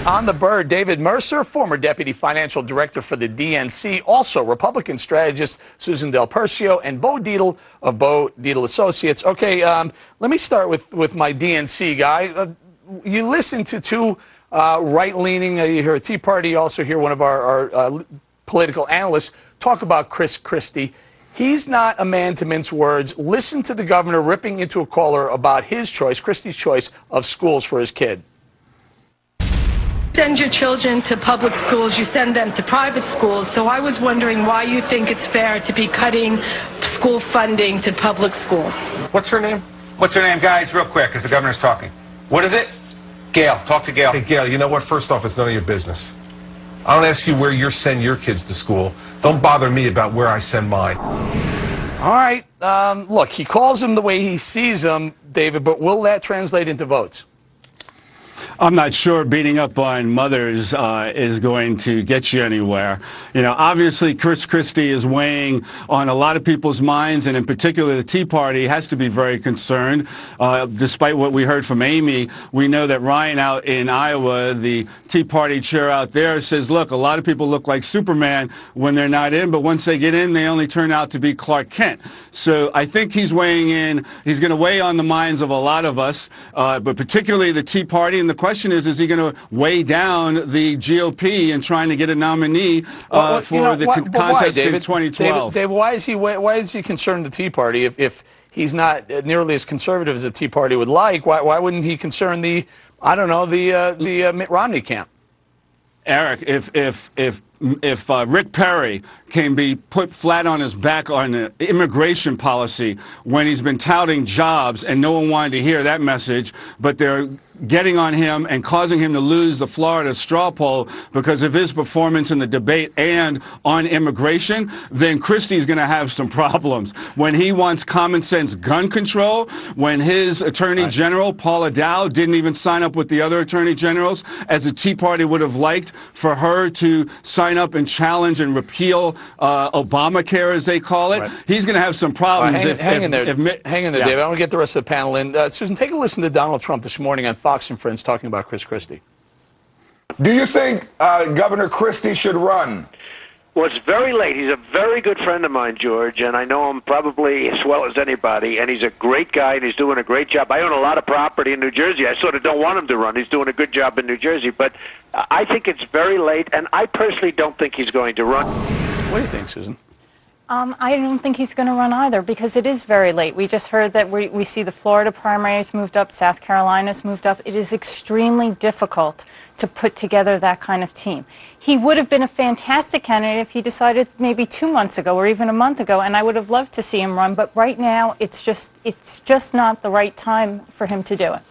On the bird, David Mercer, former deputy financial director for the DNC, also Republican strategist Susan Del Percio, and Bo Dietl of Bo Dietl Associates. Okay, let me start with my DNC guy. You listen to two right-leaning, you hear a Tea Party, you also hear one of our political analysts talk about Chris Christie. He's not a man to mince words. Listen to the governor ripping into a caller about his choice, Christie's choice, of schools for his kid. Send your children to public schools, you send them to private schools. So I was wondering why you think it's fair to be cutting school funding to public schools. What's her name? What's her name, guys? Real quick, because the governor's talking. What is it? Gail. Talk to Gail. Hey, Gail, you know what? First off, it's none of your business. I don't ask you where you send your kids to school. Don't bother me about where I send mine. All right. Look, he calls him the way he sees him, David, but will that translate into votes? I'm not sure beating up on mothers is going to get you anywhere. You know, obviously, Chris Christie is weighing on a lot of people's minds, and in particular, the Tea Party has to be very concerned. Despite what we heard from Amy, we know that Ryan out in Iowa, the Tea Party chair out there, says, look, a lot of people look like Superman when they're not in, but once they get in, they only turn out to be Clark Kent. So I think he's weighing in. He's going to weigh on the minds of a lot of us, but particularly the Tea Party. And the question is he going to weigh down the GOP in trying to get a nominee for the contest in 2012? Dave, why is he concerned the Tea Party if he's not nearly as conservative as the Tea Party would like? Why wouldn't he concern the Mitt Romney camp? Eric, if Rick Perry can be put flat on his back on immigration policy when he's been touting jobs and no one wanted to hear that message, but they're getting on him and causing him to lose the Florida straw poll because of his performance in the debate and on immigration, then Christie's going to have some problems. When he wants common sense gun control, when his Attorney General, Paula Dow, didn't even sign up with the other Attorney Generals, as the Tea Party would have liked for her to sign up and challenge and repeal Obamacare, as they call it, he's going to have some problems. Hang in there, David. I want to get the rest of the panel in. Susan, take a listen to Donald Trump this morning on Fox and Friends talking about Chris Christie. Do you think Governor Christie should run? Well, it's very late. He's a very good friend of mine, George, and I know him probably as well as anybody, and he's a great guy, and he's doing a great job. I own a lot of property in New Jersey. I sort of don't want him to run. He's doing a good job in New Jersey, but I think it's very late, and I personally don't think he's going to run. What do you think, Susan? I don't think he's going to run either because it is very late. We just heard that we see the Florida primaries moved up, South Carolina's moved up. It is extremely difficult to put together that kind of team. He would have been a fantastic candidate if he decided maybe 2 months ago or even a month ago, and I would have loved to see him run, but right now it's just not the right time for him to do it.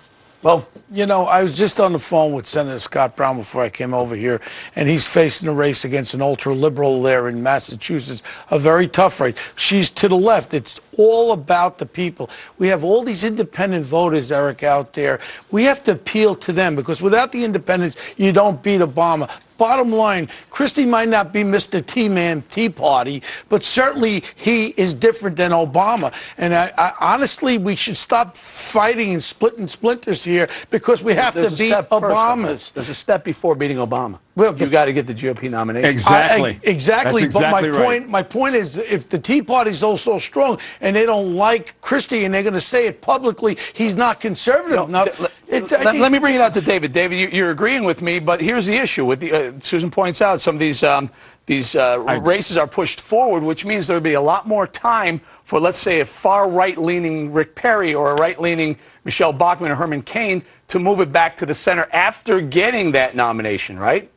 Well, you know, I was just on the phone with Senator Scott Brown before I came over here, and he's facing a race against an ultra-liberal there in Massachusetts, a very tough race. She's to the left. It's all about the people. We have all these independent voters, Eric, out there. We have to appeal to them because without the independents, you don't beat Obama. Bottom line, Christie might not be Mr. T-Man Tea Party, but certainly he is different than Obama. And I honestly, we should stop fighting and splitting splinters here because we have to beat Obama. There's a step before beating Obama. Well, you got to get the GOP nomination. Exactly. Exactly. That's but exactly my point is, if the Tea Party's so strong and they don't like Christie and they're going to say it publicly, he's not conservative enough. Let me bring it out to David. David, you're agreeing with me, but here's the issue. With the, Susan points out some of these races are pushed forward, which means there'll be a lot more time for, let's say, a far right-leaning Rick Perry or a right-leaning Michelle Bachmann or Herman Cain to move it back to the center after getting that nomination, right?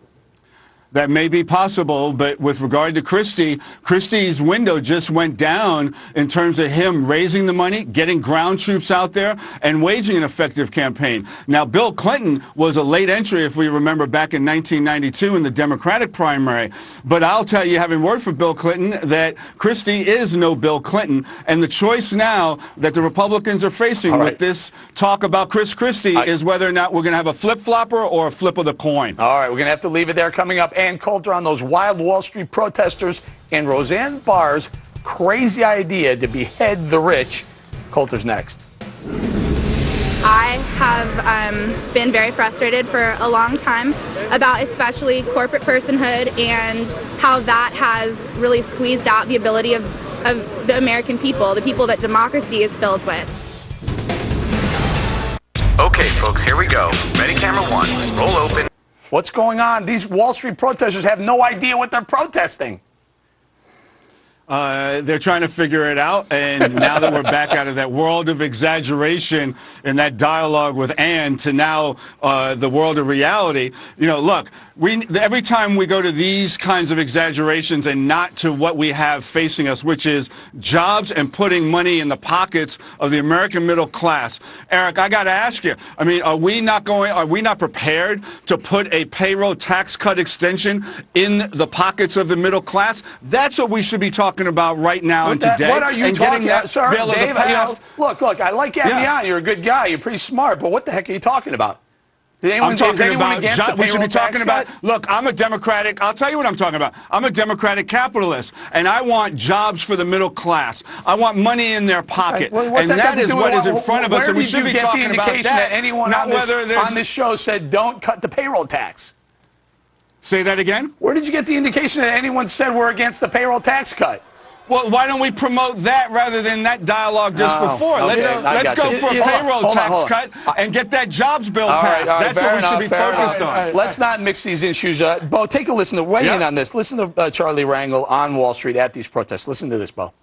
That may be possible, but with regard to Christie, Christie's window just went down in terms of him raising the money, getting ground troops out there, and waging an effective campaign. Now, Bill Clinton was a late entry, if we remember, back in 1992 in the Democratic primary. But I'll tell you, having worked for Bill Clinton, that Christie is no Bill Clinton. And the choice now that the Republicans are facing with this talk about Chris Christie is whether or not we're going to have a flip-flopper or a flip of the coin. All right, we're going to have to leave it there. Coming up, Ann Coulter on those wild Wall Street protesters and Roseanne Barr's crazy idea to behead the rich. Coulter's next. I have been very frustrated for a long time about especially corporate personhood and how that has really squeezed out the ability of the American people, the people that democracy is filled with. Okay, folks, here we go. Ready, camera one. Roll open. What's going on? These Wall Street protesters have no idea what they're protesting. They're trying to figure it out, and now that we're back out of that world of exaggeration and that dialogue with Ann to now the world of reality, you know, look, every time we go to these kinds of exaggerations and not to what we have facing us, which is jobs and putting money in the pockets of the American middle class. Eric, I got to ask you, I mean, are we not prepared to put a payroll tax cut extension in the pockets of the middle class? That's what we should be talking about right now and today. What are you talking about, sir? Dave, you know, look, I like having you on. You're a good guy. You're pretty smart. But what the heck are you talking about? I'm talking about, we should be talking about, look, I'm a Democratic, I'll tell you what I'm talking about. I'm a Democratic capitalist, and I want jobs for the middle class. I want money in their pocket. Well, and that is what is in front of us, and we should be talking about that. That anyone not on this show said don't cut the payroll tax. Say that again? Where did you get the indication that anyone said we're against the payroll tax cut? Well, why don't we promote that rather than that dialogue just before? Okay. Let's go for a payroll tax cut and get that jobs bill passed. That's what we should be focused on. Let's not mix these issues. Bo, take a listen to weigh in on this. Listen to Charlie Rangel on Wall Street at these protests. Listen to this, Bo.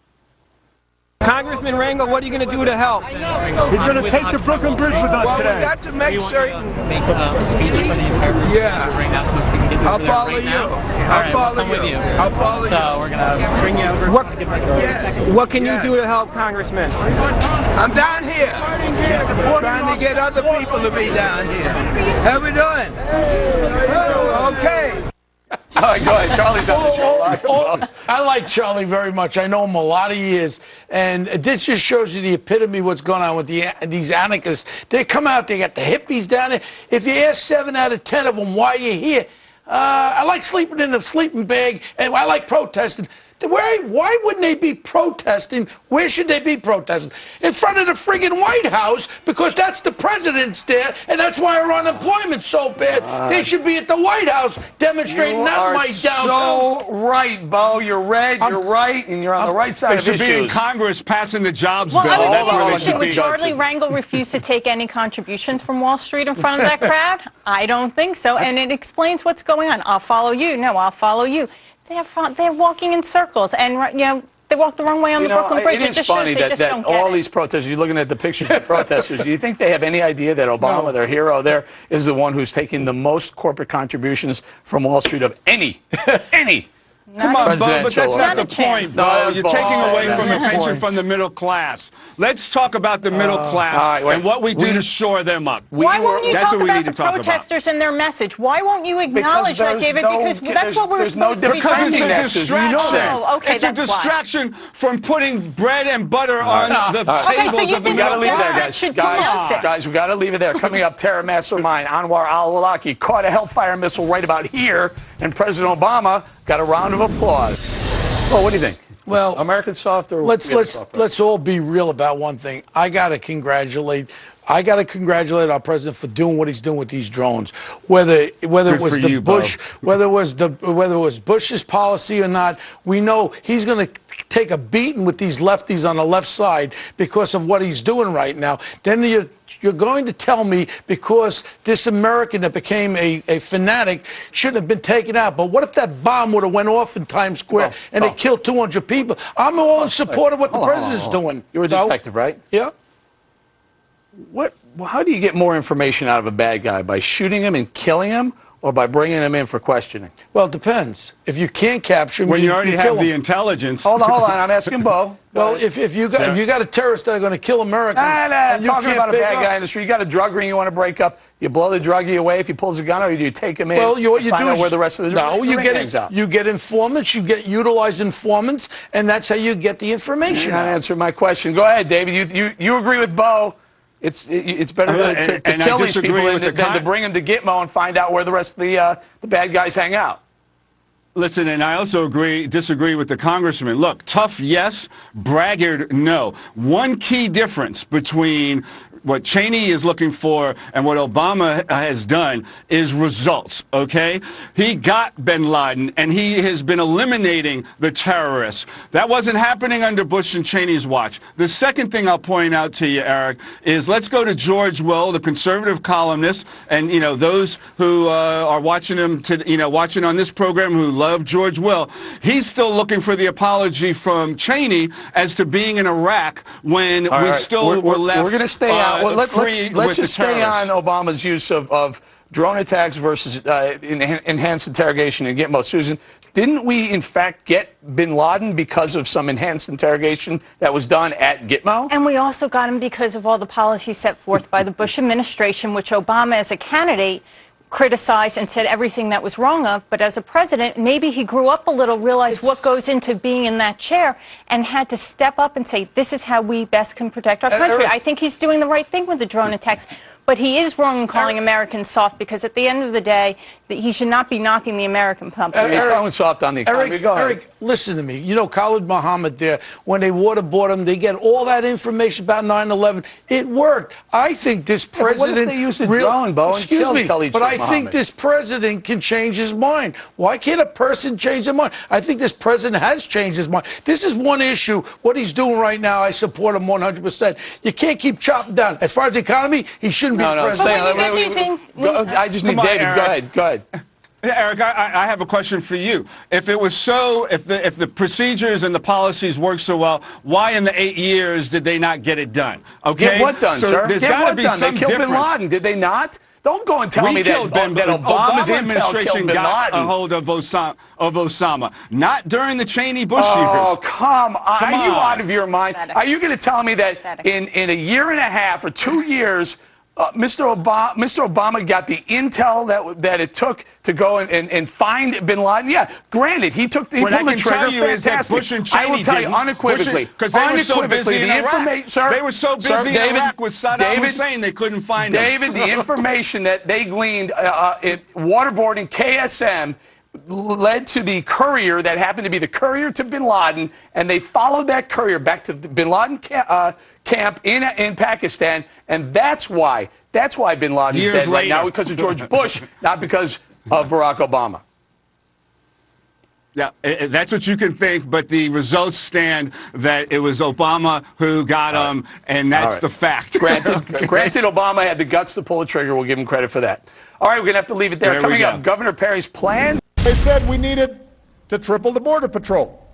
Congressman Rangel, what are you going to do to help? He's going to take the Brooklyn Bridge with us today. We got to make certain. Make a speech for the entire group right now, so if we can get I'll follow you. I'll follow you. I'll follow you. So we're going to bring you over. What can you do to help, Congressman? I'm down here. Trying to get other people to be down here. How we doing? Okay. All right, go ahead. Charlie's on the show. I like Charlie very much. I know him a lot of years. And this just shows you the epitome of what's going on with these anarchists. They come out, they got the hippies down there. If you ask 7 out of 10 of them why you're here, I like sleeping in a sleeping bag, and I like protesting. Why wouldn't they be protesting? Where should they be protesting? In front of the friggin' White House, because that's the president's there, and that's why our unemployment's so bad. They should be at the White House demonstrating, not my downtown. So right, Bo. You're red, you're right, and you're on the right side of issues. They should be in Congress passing the jobs bill. That's where they should be. Would Charlie Rangel refuse to take any contributions from Wall Street in front of that crowd? I don't think so, and it explains what's going on. I'll follow you. No, I'll follow you. They're walking in circles, and you know they walk the wrong way on the Brooklyn Bridge. It is funny that all these protesters, you're looking at the pictures of protesters, do you think they have any idea that Obama, their hero there, is the one who's taking the most corporate contributions from Wall Street of any? Come on, Bo, but that's not the point, Bo. You're taking away from attention from the middle class. Let's talk about the middle class and what we do to shore them up. Why won't you talk about the protesters and their message? Why won't you acknowledge that, David? Because that's what we're supposed to be Because it's a distraction. Okay, it's a distraction from putting bread and butter on the tables of the middle class. Guys, we got to leave it there. Coming up, terror mastermind Anwar al-Awlaki caught a Hellfire missile right about here, and President Obama got a round of applause. Well, what do you think? Well, American soft or let's all be real about one thing. I got to congratulate our president for doing what he's doing with these drones. Whether it was the Bush, whether it was Bush's policy or not, we know he's going to take a beating with these lefties on the left side because of what he's doing right now. Then you're going to tell me because this American that became a fanatic shouldn't have been taken out. But what if that bomb would have went off in Times Square and it killed 200 people? I'm all in support of what the president's doing. You're a detective, right? Yeah. How do you get more information out of a bad guy? By shooting him and killing him, or by bringing him in for questioning? Well, it depends. If you can't capture him, when you already have the intelligence. Hold on. I'm asking Bo. Well, if you got a terrorist that are going to kill Americans, talking about a bad guy in the street. You got a drug ring you want to break up. You blow the druggie away if he pulls a gun, or do you take him in? Well, what you find do out is where the rest of the you get informants. You utilize informants, and that's how you get the information. You're not answering my question. Go ahead, David. You agree with Bo? It's better to kill these people than to bring them to Gitmo and find out where the rest of the bad guys hang out. Listen, and I also disagree with the congressman. Look, tough, yes. Braggart, no. One key difference between what Cheney is looking for and what Obama has done is results, okay? He got bin Laden, and he has been eliminating the terrorists. That wasn't happening under Bush and Cheney's watch. The second thing I'll point out to you, Eric, is let's go to George Will, the conservative columnist, and, you know, those who are watching him, watching on this program who love George Will. He's still looking for the apology from Cheney as to being in Iraq when we still were left We're going to stay on. Well, let's just stay on Obama's use of drone attacks versus enhanced interrogation and Gitmo. Susan, didn't we, in fact, get bin Laden because of some enhanced interrogation that was done at Gitmo? And we also got him because of all the policies set forth by the Bush administration, which Obama, as a candidate, criticized and said everything that was wrong of, but as a president, maybe he grew up a little, realized what goes into being in that chair, and had to step up and say, this is how we best can protect our country. I think he's doing the right thing with the drone attacks, but he is wrong in calling Americans soft, because at the end of the day, he should not be knocking the American public. He's calling soft on the economy. Eric, listen to me. You know, Khalid Muhammad there, when they waterboard him, they get all that information about 9/11. It worked. I think this president... What if they use a drone, Bo, and kill Khalid but I Muhammad? think this president can change his mind. Why can't a person change their mind? I think this president has changed his mind. This is one issue. What he's doing right now, I support him 100%. You can't keep chopping down. As far as the economy, he shouldn't be president. I just need David. Go ahead. Eric, I have a question for you. If it was so, if the procedures and the policies work so well, why in the 8 years did they not get it done? Okay, Get what done, sir? There's Get got what to be done? some They killed difference. bin Laden, did they not? Don't go and tell me that Obama's intel killed bin got Laden. a hold of Osama. Not during the Cheney-Bush years. Oh, come on. Are you out of your mind? Are you going to tell me that in a year and a half or 2 years, Mr. Obama got the intel that it took to go and find bin Laden? Yeah, granted, he pulled the trigger. Fantastic. Bush and Cheney I will tell you unequivocally. Because they were so busy in Iraq. Sir, they were so busy in Iraq with Saddam Hussein, they couldn't find him. David, the information that they gleaned waterboarding KSM led to the courier that happened to be the courier to bin Laden, and they followed that courier back to the bin Laden camp in Pakistan, and that's why bin Laden is dead right now, because of George Bush, not because of Barack Obama. Yeah, that's what you can think, but the results stand that it was Obama who got him, and that's the fact. Granted, Obama had the guts to pull the trigger. We'll give him credit for that. All right, we're going to have to leave it there. Coming up, Governor Perry's plan. They said we needed to triple the Border Patrol.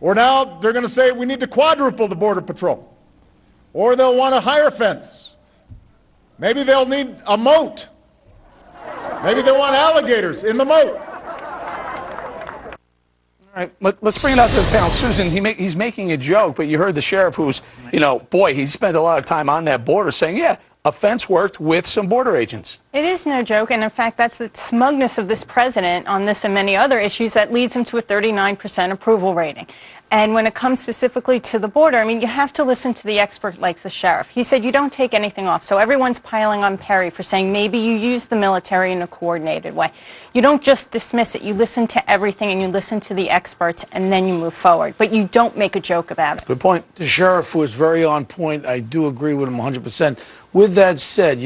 Or now they're going to say we need to quadruple the Border Patrol. Or they'll want a higher fence. Maybe they'll need a moat. Maybe they'll want alligators in the moat. All right, let's bring it out to the panel. Susan, he's making a joke, but you heard the sheriff who's, he spent a lot of time on that border saying, yeah, a fence worked with some border agents. It is no joke, and in fact, that's the smugness of this president on this and many other issues that leads him to a 39% approval rating. And when it comes specifically to the border, I mean, you have to listen to the expert like the sheriff. He said you don't take anything off, so everyone's piling on Perry for saying maybe you use the military in a coordinated way. You don't just dismiss it. You listen to everything, and you listen to the experts, and then you move forward. But you don't make a joke about it. Good point. The sheriff was very on point. I do agree with him 100%. With that said,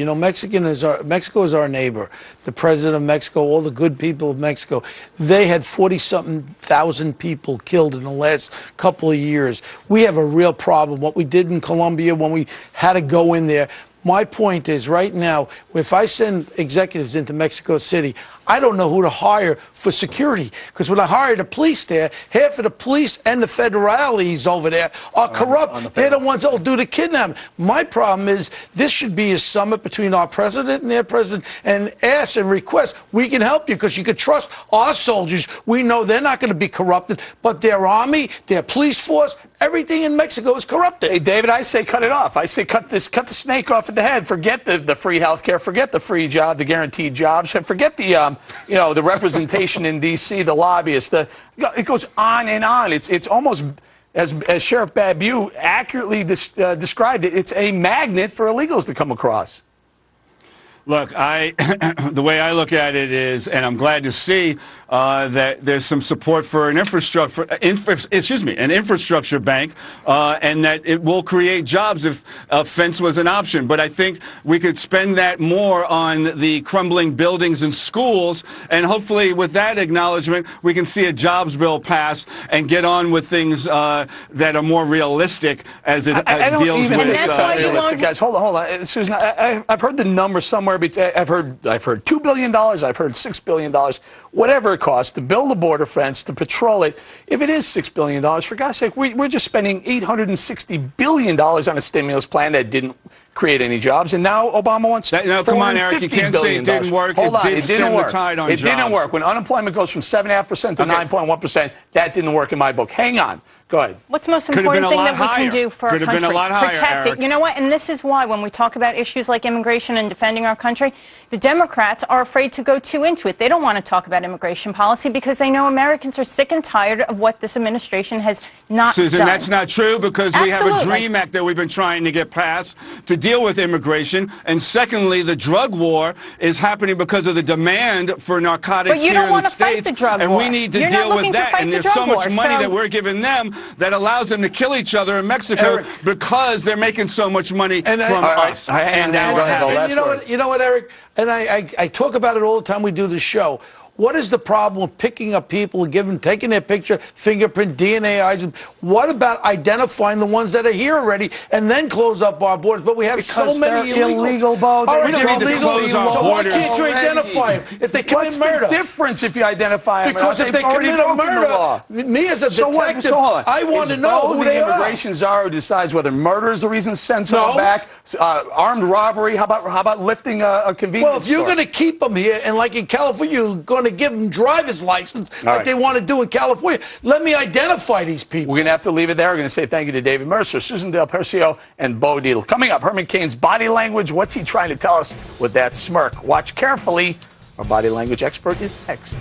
Mexico is our neighbor. The president of Mexico, all the good people of Mexico, they had 40-something thousand people killed in the last couple of years. We have a real problem. What we did in Colombia when we had to go in there. My point is, right now, if I send executives into Mexico City, I don't know who to hire for security. Because when I hire the police there, half of the police and the federales over there are corrupt. They're the ones that will do the kidnapping. My problem is, this should be a summit between our president and their president, and ask and request, we can help you because you can trust our soldiers. We know they're not going to be corrupted, but their army, their police force, everything in Mexico is corrupted. Hey, David, I say cut it off. I say cut the snake off at the head. Forget the free health care. Forget the free job, the guaranteed jobs. Forget the the representation in D.C., the lobbyists. It goes on and on. It's almost, as Sheriff Babu accurately described it, it's a magnet for illegals to come across. Look, the way I look at it is, and I'm glad to see that there's some support for an infrastructure bank, and that it will create jobs if a fence was an option. But I think we could spend that more on the crumbling buildings and schools, and hopefully with that acknowledgement, we can see a jobs bill passed and get on with things that are more realistic as it deals with. Realistic, guys. Hold on, Susan. I've heard the number somewhere. I've heard $2 billion. I've heard $6 billion. Whatever it costs to build a border fence, to patrol it. If it is $6 billion, for God's sake, we're just spending $860 billion on a stimulus plan that didn't create any jobs, and now Obama wants now, come on, Eric, you can't say it didn't work. Hold on, it didn't work. It didn't work. When unemployment goes from 7.5% to 9.1%, that didn't work in my book. Hang on. Go ahead. What's the most important thing that we can do for our country? Protect it. You know what? And this is why when we talk about issues like immigration and defending our country, the Democrats are afraid to go too into it. They don't want to talk about immigration policy because they know Americans are sick and tired of what this administration has not done. Susan, that's not true because we have a DREAM Act that we've been trying to get passed to deal with immigration. And secondly, the drug war is happening because of the demand for narcotics here in the States. And we need to deal with that. And there's so much money that we're giving them that allows them to kill each other in Mexico because they're making so much money from us. And you know what, Eric? And I talk about it all the time we do the show. What is the problem with picking up people and taking their picture, fingerprint, DNA, eyes? What about identifying the ones that are here already and then close up our borders? But we have so many illegal, Bo. We don't need to close our borders. So why can't you identify them if they commit murder? What's the difference if you identify them? Because if they commit a murder, me as a detective, I want to know who they are. The immigration czar who decides whether murder is the reason to send someone back, armed robbery. How about lifting a convenience store? Well, if you're going to keep them here, and like in California, you're going to give them driver's license like they want to do in California. Let me identify these people. We're going to have to leave it there. We're going to say thank you to David Mercer, Susan Del Percio, and Bo Dietl. Coming up, Herman Cain's body language. What's he trying to tell us with that smirk? Watch carefully. Our body language expert is next.